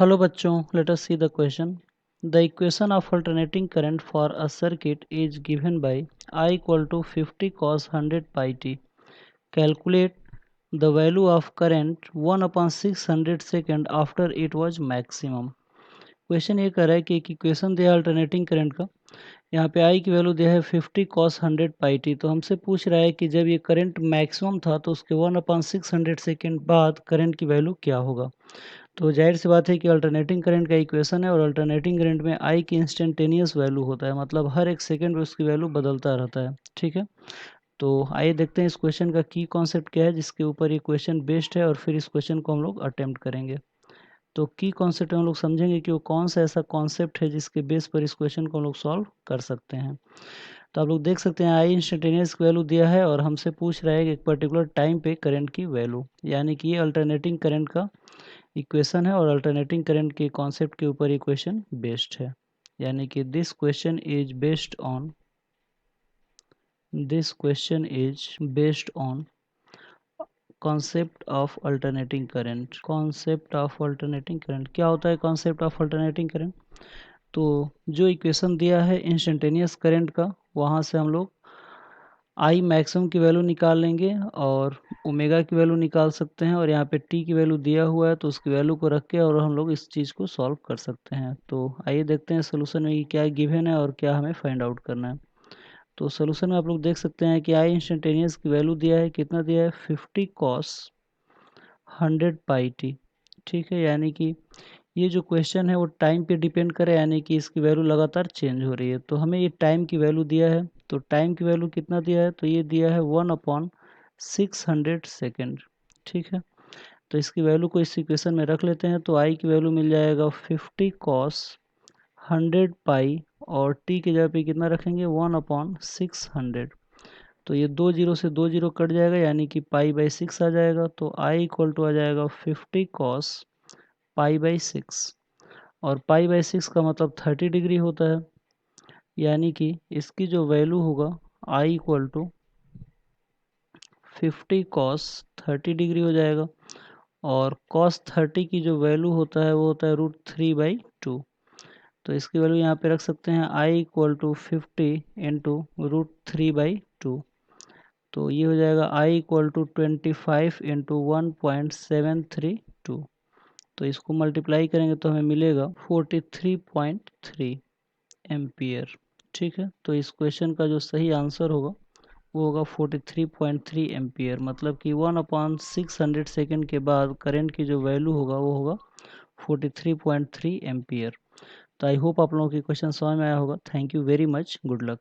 Hello बच्चों, let us see the question. The equation of alternating current for a circuit is given by I equal to 50 cos 100 pi t. Calculate the value of current 1/600 second after it was maximum. Question ये कर रहा है कि एक equation दिया है alternating current का. यहाँ पे आई की वैल्यू दिया है 50 cos 100 pi t. तो हमसे पूछ रहा है कि जब ये करंट मैक्सिमम था तो उसके 1/600 सेकेंड बाद करंट की वैल्यू क्या होगा. तो जाहिर सी बात है कि अल्टरनेटिंग करंट का इक्वेशन है और अल्टरनेटिंग करंट में आई की इंस्टेंटेनियस वैल्यू होता है, मतलब हर एक सेकंड में उसकी वैल्यू बदलता रहता है. ठीक है, तो आइए देखते हैं इस क्वेश्चन का की कॉन्सेप्ट क्या है जिसके ऊपर ये क्वेश्चन बेस्ड है और फिर इस क्वेश्चन को हम लोग अटेम्प्ट करेंगे. तो की कॉन्सेप्ट हम लोग समझेंगे कि वो कौन सा ऐसा कॉन्सेप्ट है जिसके बेस पर इस क्वेश्चन को हम लोग सॉल्व कर सकते हैं. तो आप लोग देख सकते हैं आई इंस्टेंटेनियस वैल्यू दिया है और हमसे पूछ रहा है कि एक पर्टिकुलर टाइम पे करंट की वैल्यू, यानी कि ये अल्टरनेटिंग करंट का इक्वेशन है और अल्टरनेटिंग करंट के कॉन्सेप्ट के ऊपर इक्वेशन बेस्ड है. यानी कि this question is based on concept of alternating current. Concept of alternating current क्या होता है? कॉन्सेप्ट ऑफ अल्टरनेटिंग करंट, तो जो इक्वेशन दिया है इंस्टेंटेनियस करंट का, वहाँ से हम लोग आई मैक्सिमम की वैल्यू निकाल लेंगे और ओमेगा की वैल्यू निकाल सकते हैं और यहाँ पे टी की वैल्यू दिया हुआ है तो उसकी वैल्यू को रख के और हम लोग इस चीज़ को सॉल्व कर सकते हैं. तो आइए देखते हैं सोल्यूशन में क्या गिवन है और क्या हमें फाइंड आउट करना है. तो सोल्यूशन में आप लोग देख सकते हैं कि आई इंस्टेंटेनियस की वैल्यू दिया है, कितना दिया है? 50 cos 100 पाई टी. ठीक है, यानी कि ये जो क्वेश्चन है वो टाइम पे डिपेंड करे, यानी कि इसकी वैल्यू लगातार चेंज हो रही है. तो हमें ये टाइम की वैल्यू दिया है, तो टाइम की वैल्यू कितना दिया है? तो ये दिया है 1/600 सेकेंड. ठीक है, तो इसकी वैल्यू को इस इक्वेशन में रख लेते हैं. तो आई की वैल्यू मिल जाएगा 50 cos 100 पाई और टी के जगह पे कितना रखेंगे? 1/600. तो ये 2 जीरो से 2 जीरो कट जाएगा, यानी कि पाई बाई 6 आ जाएगा. तो आई इक्वल टू आ जाएगा 50 cos पाई बाई 6 और पाई बाई 6 का मतलब 30 डिग्री होता है, यानी कि इसकी जो वैल्यू होगा I equal to 50 cos 30 degree हो जाएगा. और cos 30 की जो वैल्यू होता है वो होता है √3/2. तो इसकी वैल्यू यहाँ पे रख सकते हैं आई इक्वल टू 50 इंटू √3/2. तो ये हो जाएगा आई इक्वल टू 25 इंटू 1.732. तो इसको मल्टीप्लाई करेंगे तो हमें मिलेगा 43.3 एम्पियर. ठीक है, तो इस क्वेश्चन का जो सही आंसर होगा वो होगा 43.3 एम्पियर, मतलब कि 1/600 सेकेंड के बाद करंट की जो वैल्यू होगा वो होगा 43.3 एम्पियर. तो आई होप आप लोगों की क्वेश्चन समझ में आया होगा. Thank you very much. Good luck.